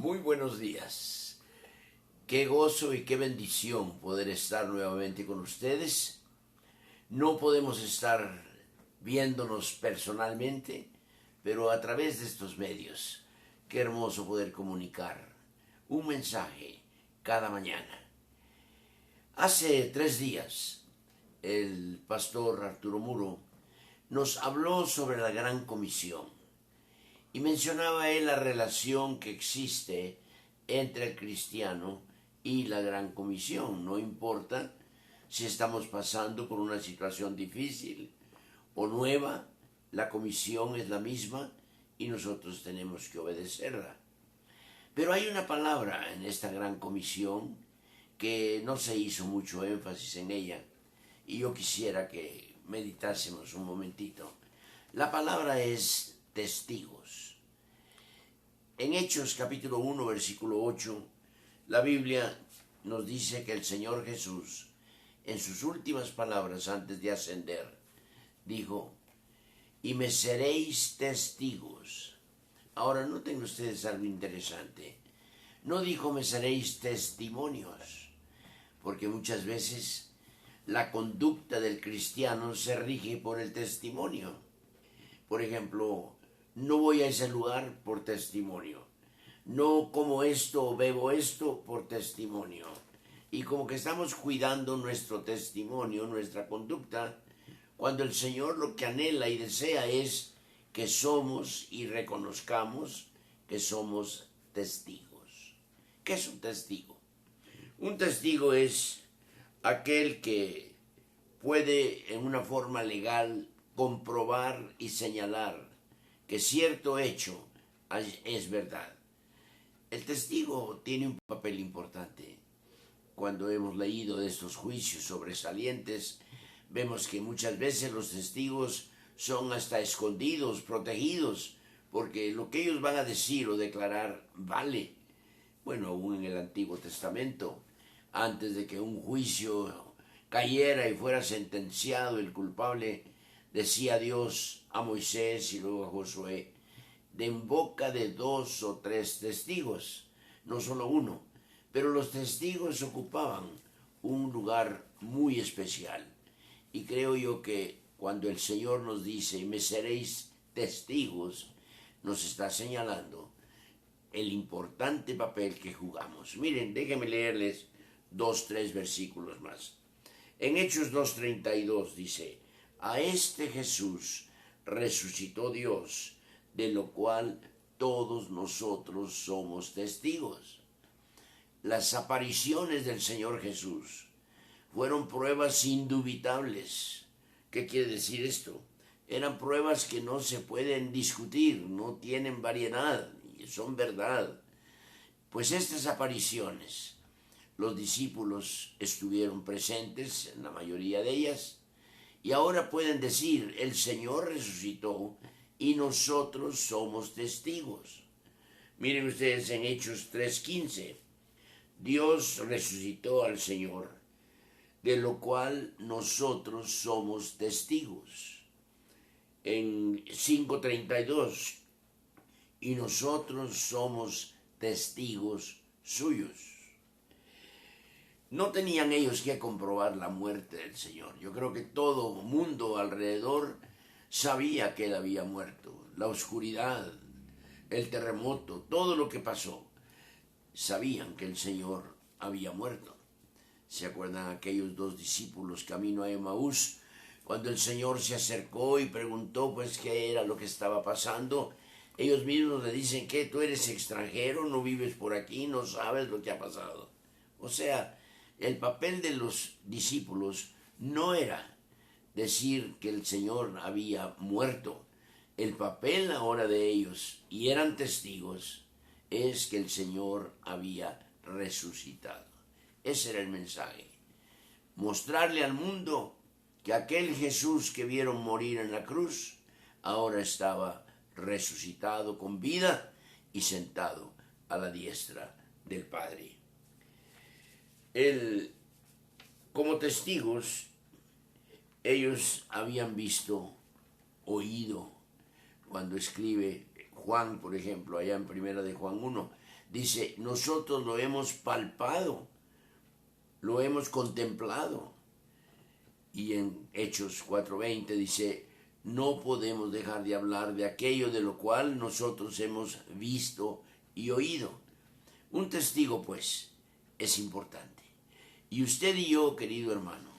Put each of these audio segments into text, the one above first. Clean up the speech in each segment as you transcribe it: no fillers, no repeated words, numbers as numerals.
Muy buenos días. Qué gozo y qué bendición poder estar nuevamente con ustedes. No podemos estar viéndonos personalmente, pero a través de estos medios. Qué hermoso poder comunicar un mensaje cada mañana. Hace 3 días, el pastor Arturo Muro nos habló sobre la Gran Comisión y mencionaba él la relación que existe entre el cristiano y la Gran Comisión. No importa si estamos pasando por una situación difícil o nueva, la comisión es la misma y nosotros tenemos que obedecerla. Pero hay una palabra en esta Gran Comisión que no se hizo mucho énfasis en ella y yo quisiera que meditásemos un momentito. La palabra es testigos. En Hechos capítulo 1 versículo 8, la Biblia nos dice que el Señor Jesús, en sus últimas palabras antes de ascender, dijo: y me seréis testigos. Ahora noten ustedes algo interesante. No dijo me seréis testimonios, porque muchas veces la conducta del cristiano se rige por el testimonio. Por ejemplo, no voy a ese lugar por testimonio. No como esto o bebo esto por testimonio. Y como que estamos cuidando nuestro testimonio, nuestra conducta, cuando el Señor lo que anhela y desea es que somos y reconozcamos que somos testigos. ¿Qué es un testigo? Un testigo es aquel que puede en una forma legal comprobar y señalar que cierto hecho es verdad. El testigo tiene un papel importante. Cuando hemos leído de estos juicios sobresalientes, vemos que muchas veces los testigos son hasta escondidos, protegidos, porque lo que ellos van a decir o declarar vale. Bueno, aún en el Antiguo Testamento, antes de que un juicio cayera y fuera sentenciado el culpable, decía Dios a Moisés y luego a Josué: de en boca de 2 o 3 testigos, no solo uno, pero los testigos ocupaban un lugar muy especial. Y creo yo que cuando el Señor nos dice me seréis testigos, nos está señalando el importante papel que jugamos. Miren, déjenme leerles 2, 3 versículos más. En Hechos 2:32 dice: a este Jesús resucitó Dios, de lo cual todos nosotros somos testigos. Las apariciones del Señor Jesús fueron pruebas indubitables. ¿Qué quiere decir esto? Eran pruebas que no se pueden discutir, no tienen variedad, son verdad. Pues estas apariciones, los discípulos estuvieron presentes en la mayoría de ellas, y ahora pueden decir: el Señor resucitó y nosotros somos testigos. Miren ustedes en Hechos 3:15, Dios resucitó al Señor, de lo cual nosotros somos testigos. En 5:32, y nosotros somos testigos suyos. No tenían ellos que comprobar la muerte del Señor. Yo creo que todo mundo alrededor sabía que él había muerto. La oscuridad, el terremoto, todo lo que pasó, sabían que el Señor había muerto. ¿Se acuerdan aquellos 2 discípulos camino a Emaús? Cuando el Señor se acercó y preguntó pues qué era lo que estaba pasando, ellos mismos le dicen: ¿qué? ¿Tú eres extranjero? ¿No vives por aquí? ¿No sabes lo que ha pasado? O sea, el papel de los discípulos no era decir que el Señor había muerto. El papel ahora de ellos, y eran testigos, es que el Señor había resucitado. Ese era el mensaje. Mostrarle al mundo que aquel Jesús que vieron morir en la cruz ahora estaba resucitado con vida y sentado a la diestra del Padre. Como testigos, ellos habían visto, oído, cuando escribe Juan, por ejemplo, allá en Primera de Juan 1, dice, nosotros lo hemos palpado, lo hemos contemplado. Y en Hechos 4:20 dice, no podemos dejar de hablar de aquello de lo cual nosotros hemos visto y oído. Un testigo, pues, es importante. Y usted y yo, querido hermano,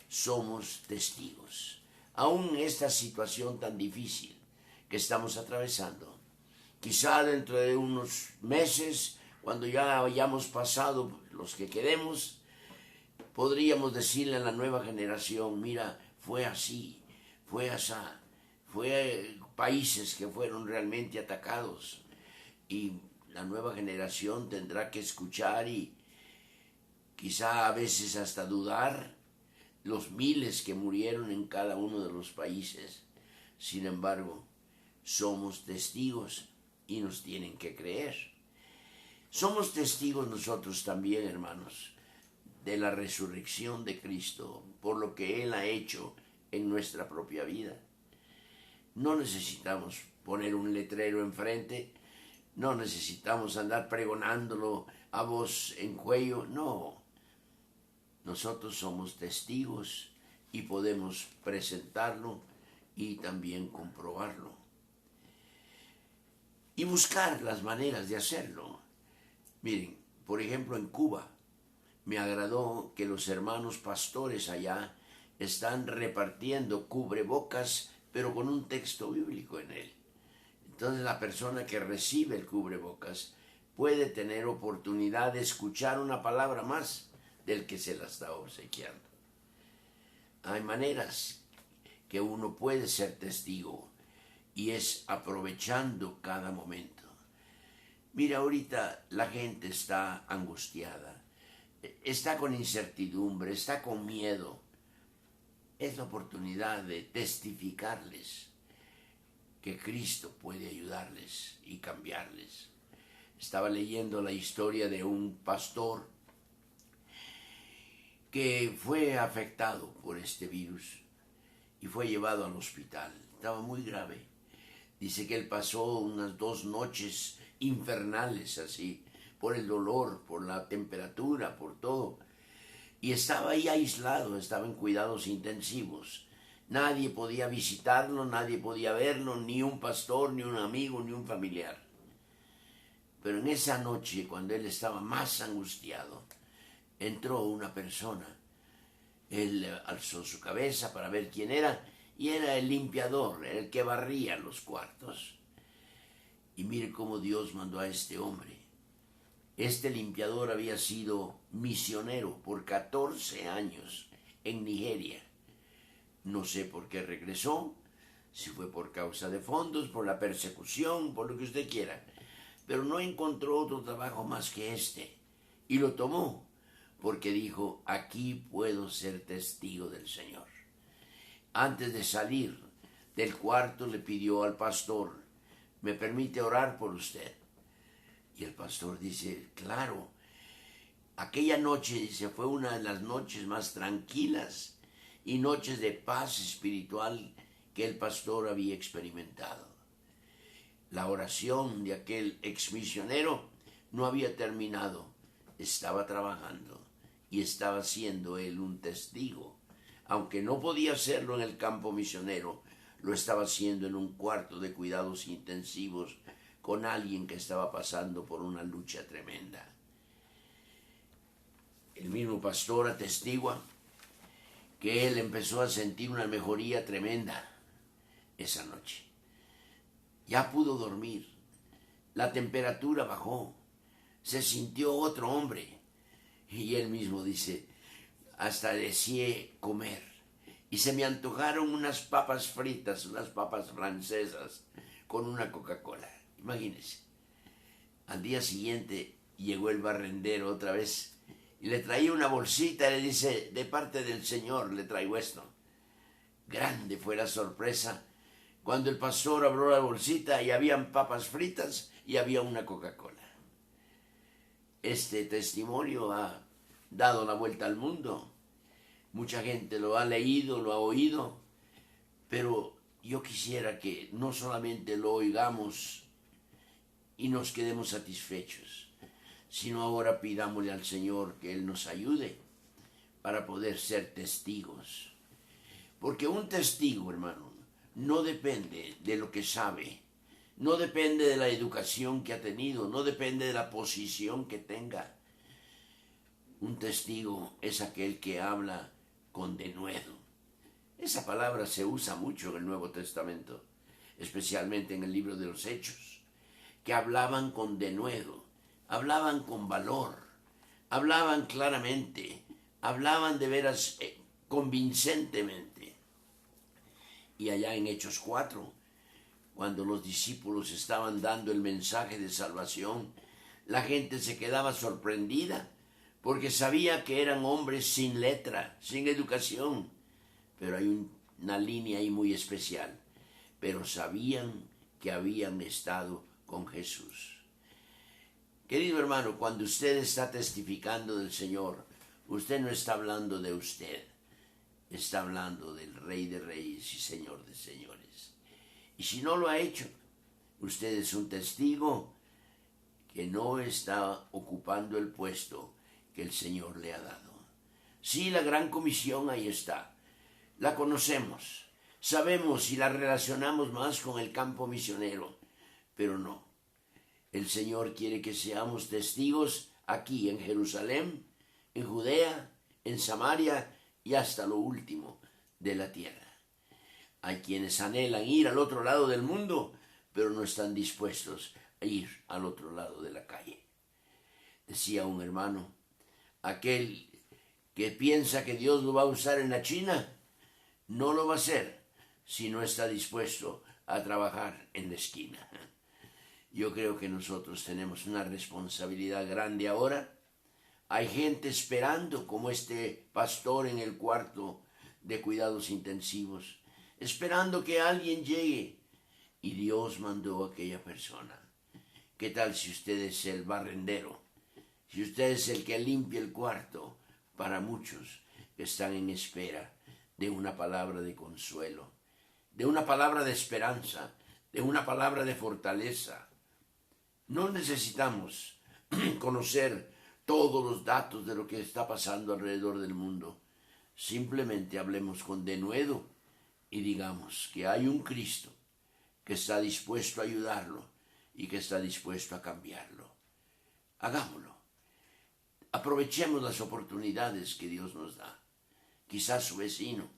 somos testigos. Aún en esta situación tan difícil que estamos atravesando, quizá dentro de unos meses, cuando ya hayamos pasado los que queremos, podríamos decirle a la nueva generación, mira, fue así, fue asá, fue países que fueron realmente atacados, y la nueva generación tendrá que escuchar y quizá a veces hasta dudar los miles que murieron en cada uno de los países. Sin embargo, somos testigos y nos tienen que creer. Somos testigos nosotros también, hermanos, de la resurrección de Cristo, por lo que Él ha hecho en nuestra propia vida. No necesitamos poner un letrero enfrente, no necesitamos andar pregonándolo a voz en cuello, no. Nosotros somos testigos y podemos presentarlo y también comprobarlo. Y buscar las maneras de hacerlo. Miren, por ejemplo, en Cuba, me agradó que los hermanos pastores allá están repartiendo cubrebocas, pero con un texto bíblico en él. Entonces la persona que recibe el cubrebocas puede tener oportunidad de escuchar una palabra más del que se la está obsequiando. Hay maneras que uno puede ser testigo y es aprovechando cada momento. Mira, ahorita la gente está angustiada, está con incertidumbre, está con miedo. Es la oportunidad de testificarles que Cristo puede ayudarles y cambiarles. Estaba leyendo la historia de un pastor que fue afectado por este virus y fue llevado al hospital. Estaba muy grave. Dice que él pasó unas 2 noches infernales así, por el dolor, por la temperatura, por todo. Y estaba ahí aislado, estaba en cuidados intensivos. Nadie podía visitarlo, nadie podía verlo, ni un pastor, ni un amigo, ni un familiar. Pero en esa noche, cuando él estaba más angustiado, entró una persona. Él alzó su cabeza para ver quién era, y era el limpiador, el que barría los cuartos. Y mire cómo Dios mandó a este hombre. Este limpiador había sido misionero por 14 años en Nigeria. No sé por qué regresó, si fue por causa de fondos, por la persecución, por lo que usted quiera. Pero no encontró otro trabajo más que este. Y lo tomó, porque dijo, aquí puedo ser testigo del Señor. Antes de salir del cuarto le pidió al pastor, ¿me permite orar por usted? Y el pastor dice, claro. Aquella noche, dice, fue una de las noches más tranquilas y noches de paz espiritual que el pastor había experimentado. La oración de aquel exmisionero no había terminado, estaba trabajando y estaba siendo él un testigo. Aunque no podía hacerlo en el campo misionero, lo estaba haciendo en un cuarto de cuidados intensivos con alguien que estaba pasando por una lucha tremenda. El mismo pastor atestigua que él empezó a sentir una mejoría tremenda esa noche. Ya pudo dormir, la temperatura bajó, se sintió otro hombre. Y él mismo dice, hasta deseé comer. Y se me antojaron unas papas fritas, unas papas francesas, con una Coca-Cola. Imagínense. Al día siguiente llegó el barrendero otra vez y le traía una bolsita y le dice, de parte del Señor le traigo esto. Grande fue la sorpresa cuando el pastor abrió la bolsita y habían papas fritas y había una Coca-Cola. Este testimonio ha dado la vuelta al mundo. Mucha gente lo ha leído, lo ha oído, pero yo quisiera que no solamente lo oigamos y nos quedemos satisfechos, sino ahora pidámosle al Señor que Él nos ayude para poder ser testigos. Porque un testigo, hermano, no depende de lo que sabe, no depende de la educación que ha tenido, no depende de la posición que tenga. Un testigo es aquel que habla con denuedo. Esa palabra se usa mucho en el Nuevo Testamento, especialmente en el libro de los Hechos, que hablaban con denuedo, hablaban con valor, hablaban claramente, hablaban de veras convincentemente. Y allá en Hechos 4, cuando los discípulos estaban dando el mensaje de salvación, la gente se quedaba sorprendida porque sabía que eran hombres sin letra, sin educación. Pero hay una línea ahí muy especial. Pero sabían que habían estado con Jesús. Querido hermano, cuando usted está testificando del Señor, usted no está hablando de usted. Está hablando del Rey de Reyes y Señor de Señores. Y si no lo ha hecho, usted es un testigo que no está ocupando el puesto que el Señor le ha dado. Sí, la gran comisión ahí está. La conocemos, sabemos y la relacionamos más con el campo misionero, pero no. El Señor quiere que seamos testigos aquí en Jerusalén, en Judea, en Samaria y hasta lo último de la tierra. Hay quienes anhelan ir al otro lado del mundo, pero no están dispuestos a ir al otro lado de la calle. Decía un hermano, aquel que piensa que Dios lo va a usar en la China, no lo va a hacer si no está dispuesto a trabajar en la esquina. Yo creo que nosotros tenemos una responsabilidad grande ahora. Hay gente esperando, como este pastor en el cuarto de cuidados intensivos, esperando que alguien llegue, y Dios mandó a aquella persona. ¿Qué tal si usted es el barrendero? Si usted es el que limpia el cuarto para muchos que están en espera de una palabra de consuelo, de una palabra de esperanza, de una palabra de fortaleza. No necesitamos conocer todos los datos de lo que está pasando alrededor del mundo. Simplemente hablemos con denuedo y digamos que hay un Cristo que está dispuesto a ayudarlo y que está dispuesto a cambiarlo. Hagámoslo. Aprovechemos las oportunidades que Dios nos da. Quizás su vecino,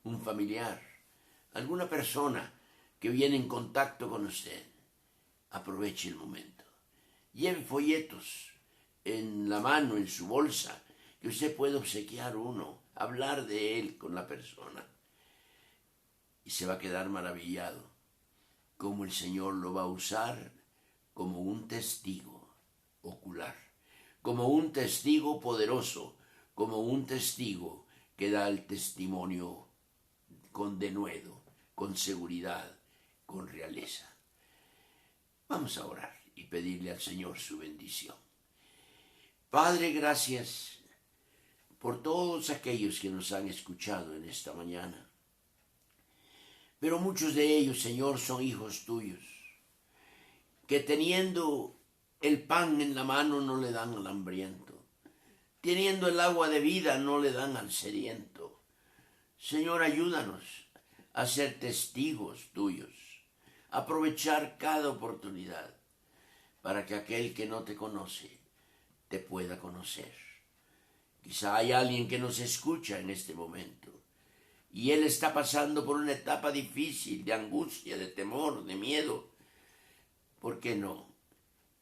un familiar, alguna persona que viene en contacto con usted. Aproveche el momento. Lleve folletos en la mano, en su bolsa, que usted puede obsequiar uno, hablar de él con la persona. Y se va a quedar maravillado cómo el Señor lo va a usar como un testigo ocular, como un testigo poderoso, como un testigo que da el testimonio con denuedo, con seguridad, con realeza. Vamos a orar y pedirle al Señor su bendición. Padre, gracias por todos aquellos que nos han escuchado en esta mañana. Pero muchos de ellos, Señor, son hijos tuyos, que teniendo el pan en la mano no le dan al hambriento, teniendo el agua de vida no le dan al sediento. Señor, ayúdanos a ser testigos tuyos, a aprovechar cada oportunidad para que aquel que no te conoce te pueda conocer. Quizá hay alguien que nos escucha en este momento y él está pasando por una etapa difícil de angustia, de temor, de miedo. ¿Por qué no?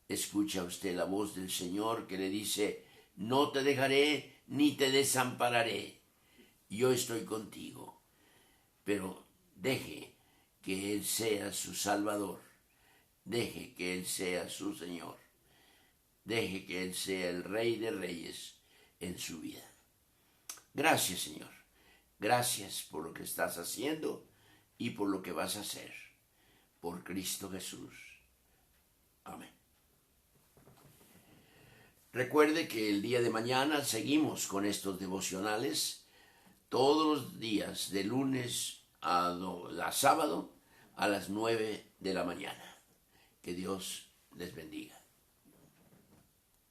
Escucha usted la voz del Señor que le dice: no te dejaré ni te desampararé. Yo estoy contigo. Pero deje que Él sea su Salvador. Deje que Él sea su Señor. Deje que Él sea el Rey de Reyes en su vida. Gracias, Señor. Gracias por lo que estás haciendo y por lo que vas a hacer. Por Cristo Jesús. Amén. Recuerde que el día de mañana seguimos con estos devocionales todos los días de lunes a sábado a las 9 de la mañana. Que Dios les bendiga.